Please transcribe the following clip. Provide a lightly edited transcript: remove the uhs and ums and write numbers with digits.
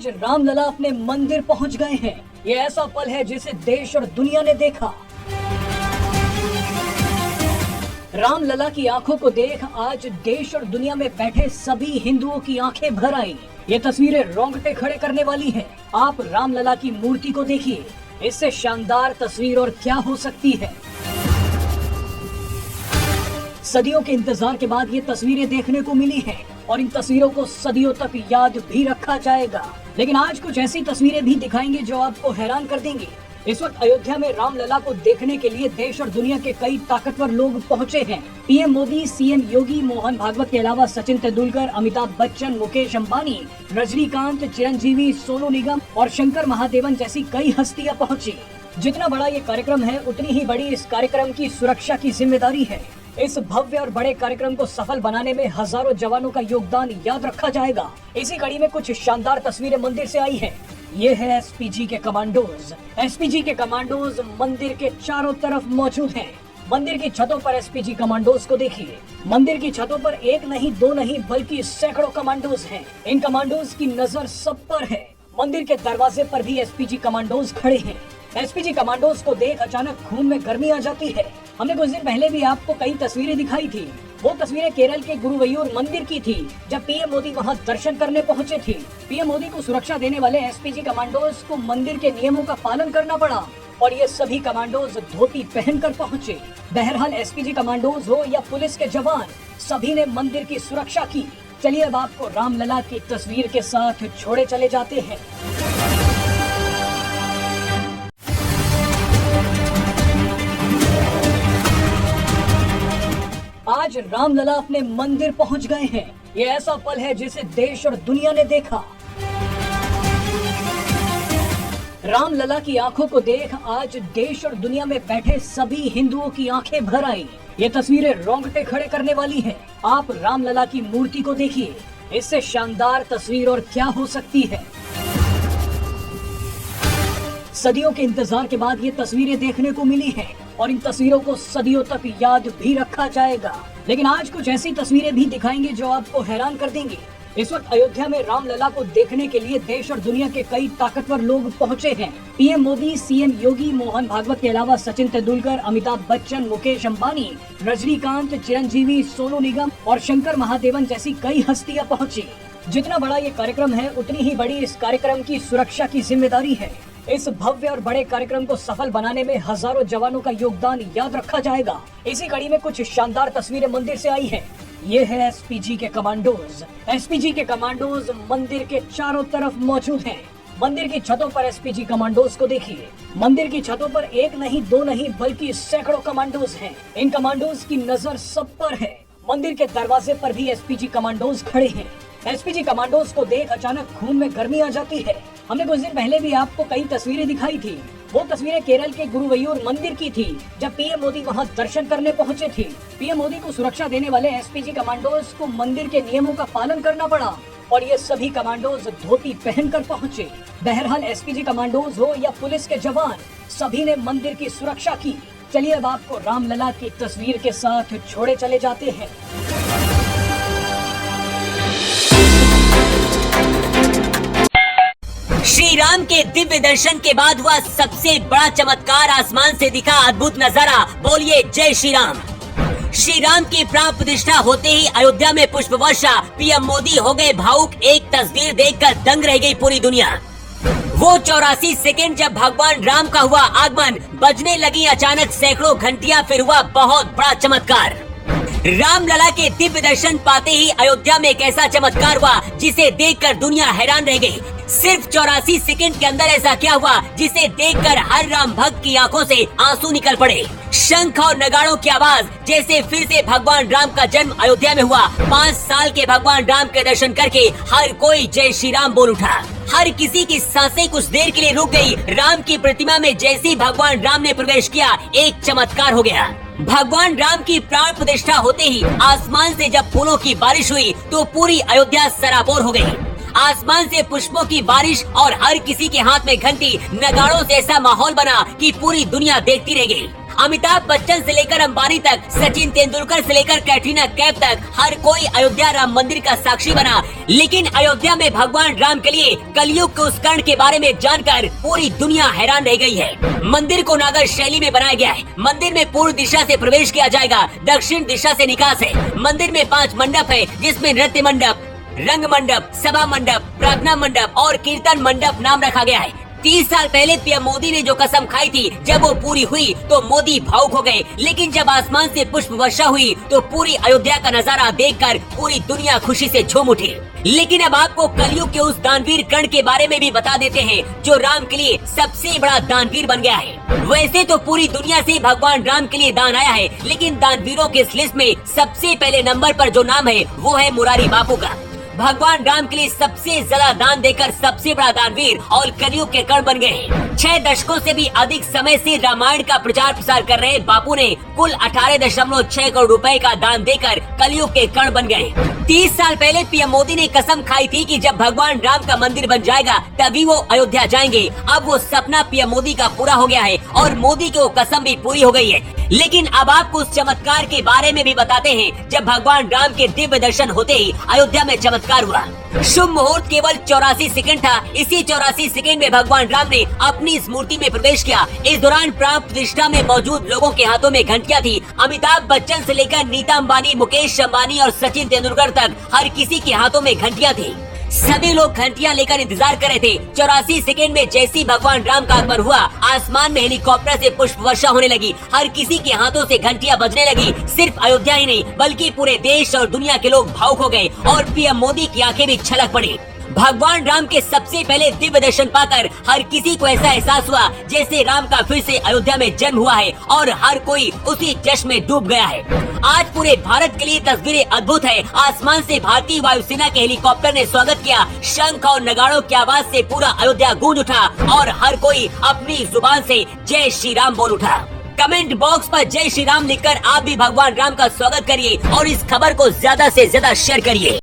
आज रामलला अपने मंदिर पहुंच गए हैं। ये ऐसा पल है जिसे देश और दुनिया ने देखा। रामलला की आंखों को देख आज देश और दुनिया में बैठे सभी हिंदुओं की आंखें भर आई। ये तस्वीरें रोंगटे खड़े करने वाली हैं। आप रामलला की मूर्ति को देखिए, इससे शानदार तस्वीर और क्या हो सकती है। सदियों के इंतजार के बाद ये तस्वीरें देखने को मिली हैं और इन तस्वीरों को सदियों तक याद भी रखा जाएगा। लेकिन आज कुछ ऐसी तस्वीरें भी दिखाएंगे जो आपको हैरान कर देंगी। इस वक्त अयोध्या में रामलला को देखने के लिए देश और दुनिया के कई ताकतवर लोग पहुंचे हैं। पीएम मोदी, सीएम योगी, मोहन भागवत के अलावा सचिन तेंदुलकर, अमिताभ बच्चन, मुकेश अंबानी, रजनीकांत, चिरंजीवी, सोनू निगम और शंकर महादेवन जैसी कई हस्तियां पहुंची। जितना बड़ा ये कार्यक्रम है, उतनी ही बड़ी इस कार्यक्रम की सुरक्षा की जिम्मेदारी है। इस भव्य और बड़े कार्यक्रम को सफल बनाने में हजारों जवानों का योगदान याद रखा जाएगा। इसी कड़ी में कुछ शानदार तस्वीरें मंदिर से आई हैं। ये है एसपीजी के कमांडोज। एसपीजी के कमांडोज मंदिर के चारों तरफ मौजूद हैं। मंदिर की छतों पर एसपीजी कमांडोज को देखिए। मंदिर की छतों पर एक नहीं, दो नहीं, बल्कि सैकड़ों कमांडोज हैं। इन कमांडोज की नजर सब पर है। मंदिर के दरवाजे पर भी एसपीजी कमांडोज खड़े हैं। एसपीजी कमांडोज को देख अचानक खून में गर्मी आ जाती है। हमने कुछ दिन पहले भी आपको कई तस्वीरें दिखाई थी। वो तस्वीरें केरल के गुरुवयूर मंदिर की थी, जब पीएम मोदी वहां दर्शन करने पहुंचे थे। पीएम मोदी को सुरक्षा देने वाले एसपीजी कमांडोज को मंदिर के नियमों का पालन करना पड़ा और ये सभी कमांडोज धोती पहनकर पहुंचे। बहरहाल एसपीजी कमांडोज हो या पुलिस के जवान, सभी ने मंदिर की सुरक्षा की। चलिए अब आपको रामलला की तस्वीर के साथ छोड़े चले जाते हैं। आज रामलला अपने मंदिर पहुंच गए हैं। ये ऐसा पल है जिसे देश और दुनिया ने देखा। रामलला की आंखों को देख आज देश और दुनिया में बैठे सभी हिंदुओं की आंखें भर आई। ये तस्वीरें रोंगटे खड़े करने वाली हैं। आप रामलला की मूर्ति को देखिए, इससे शानदार तस्वीर और क्या हो सकती है। सदियों के इंतजार के बाद ये तस्वीरें देखने को मिली हैं और इन तस्वीरों को सदियों तक याद भी रखा जाएगा। लेकिन आज कुछ ऐसी तस्वीरें भी दिखाएंगे जो आपको हैरान कर देंगी। इस वक्त अयोध्या में रामलला को देखने के लिए देश और दुनिया के कई ताकतवर लोग पहुंचे हैं। पीएम मोदी, सीएम योगी, मोहन भागवत के अलावा सचिन तेंदुलकर, अमिताभ बच्चन, मुकेश अंबानी, रजनीकांत, चिरंजीवी, सोनू निगम और शंकर महादेवन जैसी कई हस्तियां पहुंची। जितना बड़ा ये कार्यक्रम है, उतनी ही बड़ी इस कार्यक्रम की सुरक्षा की जिम्मेदारी है। इस भव्य और बड़े कार्यक्रम को सफल बनाने में हजारों जवानों का योगदान याद रखा जाएगा। इसी कड़ी में कुछ शानदार तस्वीरें मंदिर से आई हैं। ये है एसपीजी के कमांडोज। एसपीजी के कमांडोज मंदिर के चारों तरफ मौजूद हैं। मंदिर की छतों पर एसपीजी कमांडोज को देखिए। मंदिर की छतों पर एक नहीं, दो नहीं, बल्कि सैकड़ों कमांडोज हैं। इन कमांडोज की नजर सब पर है। मंदिर के दरवाजे पर भी एसपीजी कमांडोज खड़े हैं। एसपीजी कमांडोज को देख अचानक खून में गर्मी आ जाती है। हमने कुछ दिन पहले भी आपको कई तस्वीरें दिखाई थी। वो तस्वीरें केरल के गुरुवयूर मंदिर की थी, जब पीएम मोदी वहां दर्शन करने पहुंचे थे। पीएम मोदी को सुरक्षा देने वाले एसपीजी कमांडोज को मंदिर के नियमों का पालन करना पड़ा और ये सभी कमांडोज धोती पहनकर पहुंचे। बहरहाल एसपीजी कमांडोज हो या पुलिस के जवान, सभी ने मंदिर की सुरक्षा की। चलिए अब आपको रामलला की तस्वीर के साथ छोड़े चले जाते हैं। श्री राम के दिव्य दर्शन के बाद हुआ सबसे बड़ा चमत्कार, आसमान से दिखा अद्भुत नजारा। बोलिए जय श्री राम। श्री राम की प्राण प्रतिष्ठा होते ही अयोध्या में पुष्प वर्षा। पीएम मोदी हो गए भावुक। एक तस्वीर देखकर दंग रह गई पूरी दुनिया। वो 84 सेकंड जब भगवान राम का हुआ आगमन, बजने लगी अचानक सैकड़ों घंटियां, फिर हुआ बहुत बड़ा चमत्कार। रामलला के दिव्य दर्शन पाते ही अयोध्या में एक ऐसा चमत्कार हुआ जिसे देखकर दुनिया हैरान रह गई। सिर्फ 84 सेकंड के अंदर ऐसा क्या हुआ जिसे देखकर हर राम भक्त की आंखों से आंसू निकल पड़े। शंख और नगाड़ों की आवाज, जैसे फिर से भगवान राम का जन्म अयोध्या में हुआ। 5 साल के भगवान राम के दर्शन करके हर कोई जय श्री राम बोल उठा। हर किसी की सांसें कुछ देर के लिए रुक गई। राम की प्रतिमा में जैसे ही भगवान राम ने प्रवेश किया, एक चमत्कार हो गया। भगवान राम की प्राण प्रतिष्ठा होते ही आसमान से जब फूलों की बारिश हुई तो पूरी अयोध्या सराबोर हो गई। आसमान से पुष्पों की बारिश और हर किसी के हाथ में घंटी, नगाड़ों से ऐसा माहौल बना कि पूरी दुनिया देखती रह गई। अमिताभ बच्चन से लेकर अंबानी तक, सचिन तेंदुलकर से लेकर कैटरीना कैफ तक हर कोई अयोध्या राम मंदिर का साक्षी बना। लेकिन अयोध्या में भगवान राम के लिए कलयुग के उस कर्ण के बारे में जानकर पूरी दुनिया हैरान रह गई है। मंदिर को नागर शैली में बनाया गया है। मंदिर में पूर्व दिशा से प्रवेश किया जाएगा, दक्षिण दिशा से निकास है। मंदिर में 5 मंडप है, जिसमें नृत्य मंडप, रंग मंडप, सभा मंडप, प्रार्थना मंडप और कीर्तन मंडप नाम रखा गया है। 30 साल पहले पीएम मोदी ने जो कसम खाई थी, जब वो पूरी हुई तो मोदी भावुक हो गए। लेकिन जब आसमान से पुष्प वर्षा हुई तो पूरी अयोध्या का नजारा देखकर पूरी दुनिया खुशी से झूम उठी। लेकिन अब आपको कलयुग के उस दानवीर कर्ण के बारे में भी बता देते हैं, जो राम के लिए सबसे बड़ा दानवीर बन गया है। वैसे तो पूरी दुनिया से भगवान राम के लिए दान आया है, लेकिन दानवीरों के इस लिस्ट में सबसे पहले नंबर पर जो नाम है वो है मुरारी बापू का। भगवान राम के लिए सबसे ज्यादा दान देकर सबसे बड़ा दानवीर और कलयुग के कर्ण बन गए हैं। 6 दशकों से भी अधिक समय से रामायण का प्रचार प्रसार कर रहे बापू ने कुल 18.6 करोड़ रुपए का दान देकर कलयुग के कर्ण बन गए। 30 साल पहले पीएम मोदी ने कसम खाई थी कि जब भगवान राम का मंदिर बन जाएगा तभी वो अयोध्या जाएंगे। अब वो सपना पीएम मोदी का पूरा हो गया है और मोदी की वो कसम भी पूरी हो गई है। लेकिन अब आपको उस चमत्कार के बारे में भी बताते हैं, जब भगवान राम के दिव्य दर्शन होते ही अयोध्या में चमत्कार हुआ। शुभ मुहूर्त केवल 84 सेकंड था। इसी 84 सेकंड में भगवान राम ने अपनी इस मूर्ति में प्रवेश किया। इस दौरान प्राण प्रतिष्ठा में मौजूद लोगों के हाथों में घंटियां थी। अमिताभ बच्चन से लेकर नीता अंबानी, मुकेश अंबानी और सचिन तेंदुलकर तक हर किसी के हाथों में घंटियां थी। सभी लोग घंटियां लेकर इंतजार कर रहे थे। 84 सेकंड में जैसी भगवान राम का आगमन हुआ, आसमान में हेलीकॉप्टर से पुष्प वर्षा होने लगी। हर किसी के हाथों से घंटियां बजने लगी। सिर्फ अयोध्या ही नहीं बल्कि पूरे देश और दुनिया के लोग भावुक हो गए और पीएम मोदी की आंखें भी छलक पड़ी। भगवान राम के सबसे पहले दिव्य दर्शन पाकर हर किसी को ऐसा एहसास हुआ जैसे राम का फिर से अयोध्या में जन्म हुआ है और हर कोई उसी जश्न में डूब गया है। आज पूरे भारत के लिए तस्वीरें अद्भुत है। आसमान से भारतीय वायुसेना के हेलीकॉप्टर ने स्वागत किया। शंख और नगाड़ों की आवाज से पूरा अयोध्या गूंज उठा और हर कोई अपनी जुबान से जय श्री राम बोल उठा। कमेंट बॉक्स पर जय श्री राम लिखकर आप भी भगवान राम का स्वागत करिए और इस खबर को ज्यादा से ज्यादा शेयर करिए।